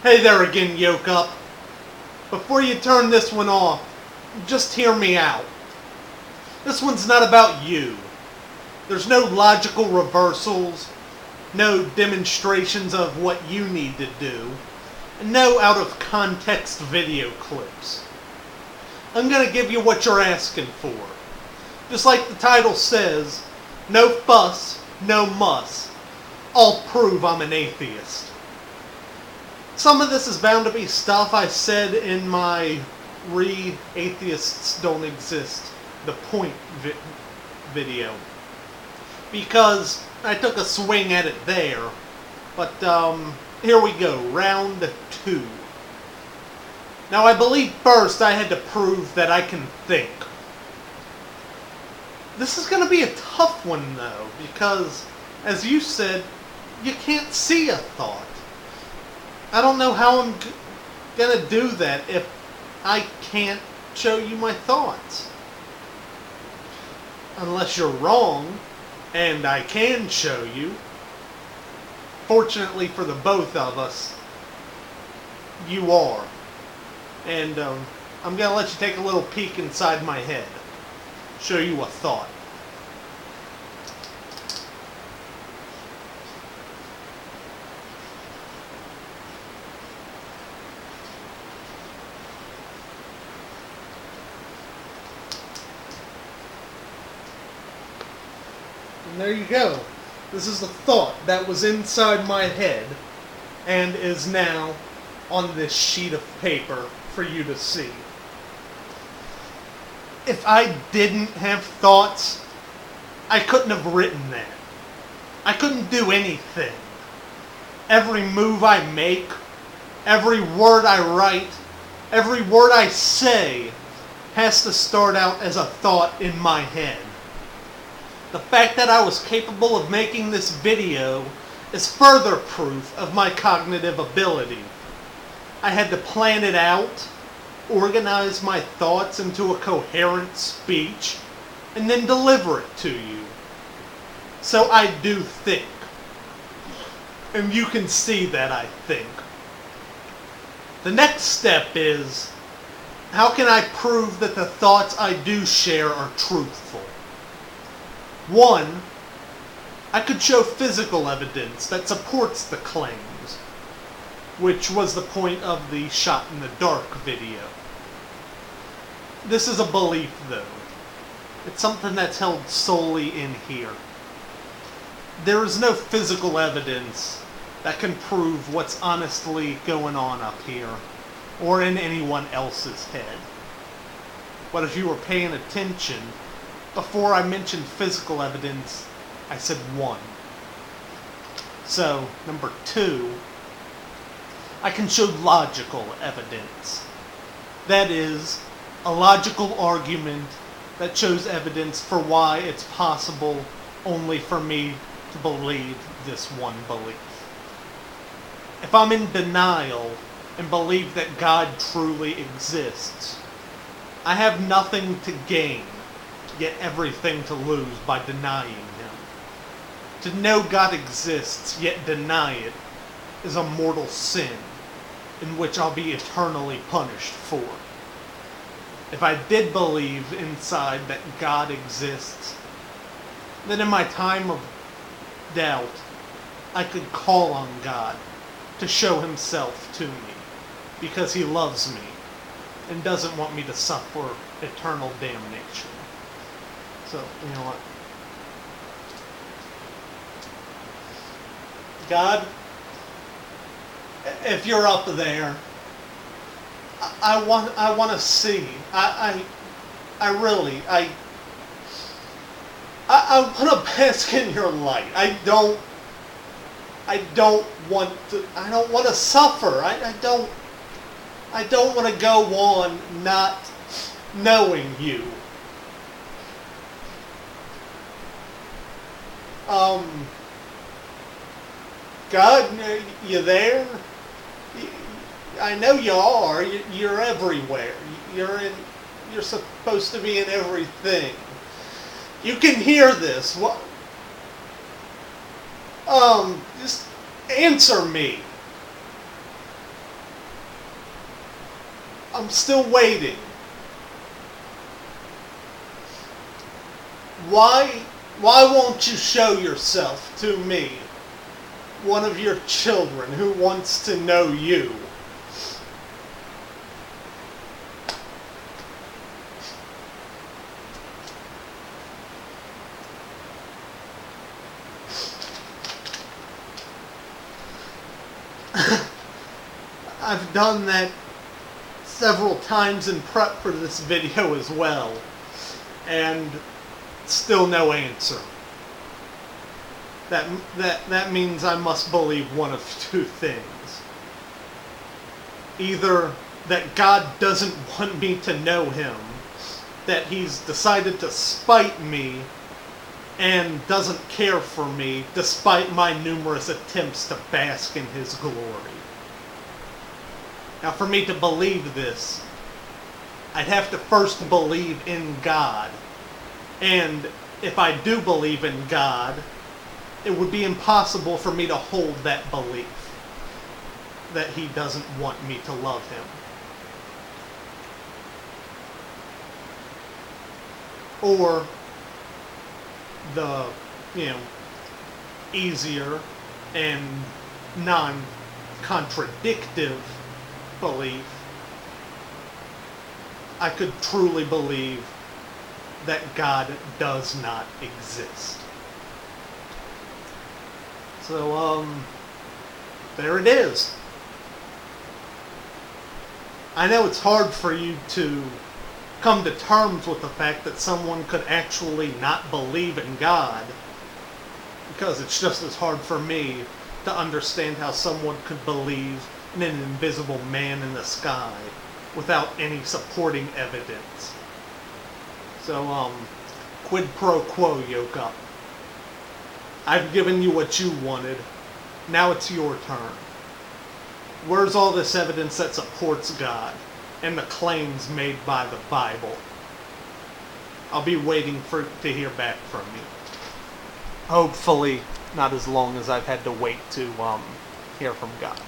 Hey there again, Yokeup. Before you turn this one off, just hear me out. This one's not about you. There's no logical reversals, no demonstrations of what you need to do, and no out-of-context video clips. I'm going to give you what you're asking for. Just like the title says, no fuss, no muss. I'll prove I'm an atheist. Some of this is bound to be stuff I said in my Atheists Don't Exist, the point video. Because I took a swing at it there. But here we go, round 2. Now I believe first I had to prove that I can think. This is going to be a tough one though, because as you said, you can't see a thought. I don't know how I'm going to do that if I can't show you my thoughts. Unless you're wrong, and I can show you. Fortunately for the both of us, you are. And I'm going to let you take a little peek inside my head. Show you a thought. And there you go. This is the thought that was inside my head and is now on this sheet of paper for you to see. If I didn't have thoughts, I couldn't have written that. I couldn't do anything. Every move I make, every word I write, every word I say has to start out as a thought in my head. The fact that I was capable of making this video is further proof of my cognitive ability. I had to plan it out, organize my thoughts into a coherent speech, and then deliver it to you. So I do think. And you can see that I think. The next step is, how can I prove that the thoughts I do share are truthful? 1, I could show physical evidence that supports the claims, which was the point of the shot in the dark video. This is a belief though. It's something that's held solely in here. There is no physical evidence that can prove what's honestly going on up here, or in anyone else's head. But if you were paying attention, before I mentioned physical evidence, I said 1. So, number 2, I can show logical evidence. That is, a logical argument that shows evidence for why it's possible only for me to believe this one belief. If I'm in denial and believe that God truly exists, I have nothing to gain, yet everything to lose by denying him. To know God exists, yet deny it, is a mortal sin, in which I'll be eternally punished for. If I did believe inside that God exists, then in my time of doubt, I could call on God to show himself to me, because he loves me and doesn't want me to suffer eternal damnation. So, you know what? God, if you're up there, I want to see. I want to bask in your light. I don't want to suffer. I don't want to go on not knowing you. God, you there? I know you are. You're everywhere. You're supposed to be in everything. You can hear this. What? Just answer me. I'm still waiting. Why won't you show yourself to me, one of your children who wants to know you? I've done that several times in prep for this video as well, and still no answer. That means I must believe one of two things. Either that God doesn't want me to know him, that he's decided to spite me and doesn't care for me despite my numerous attempts to bask in his glory. Now, for me to believe this, I'd have to first believe in God. And if I do believe in God, it would be impossible for me to hold that belief that he doesn't want me to love him. Or the, easier and non-contradictive belief, I could truly believe that God does not exist. So, there it is. I know it's hard for you to come to terms with the fact that someone could actually not believe in God, because it's just as hard for me to understand how someone could believe in an invisible man in the sky without any supporting evidence. So, quid pro quo, Yokeup. I've given you what you wanted. Now it's your turn. Where's all this evidence that supports God and the claims made by the Bible? I'll be waiting to hear back from you. Hopefully not as long as I've had to wait to hear from God.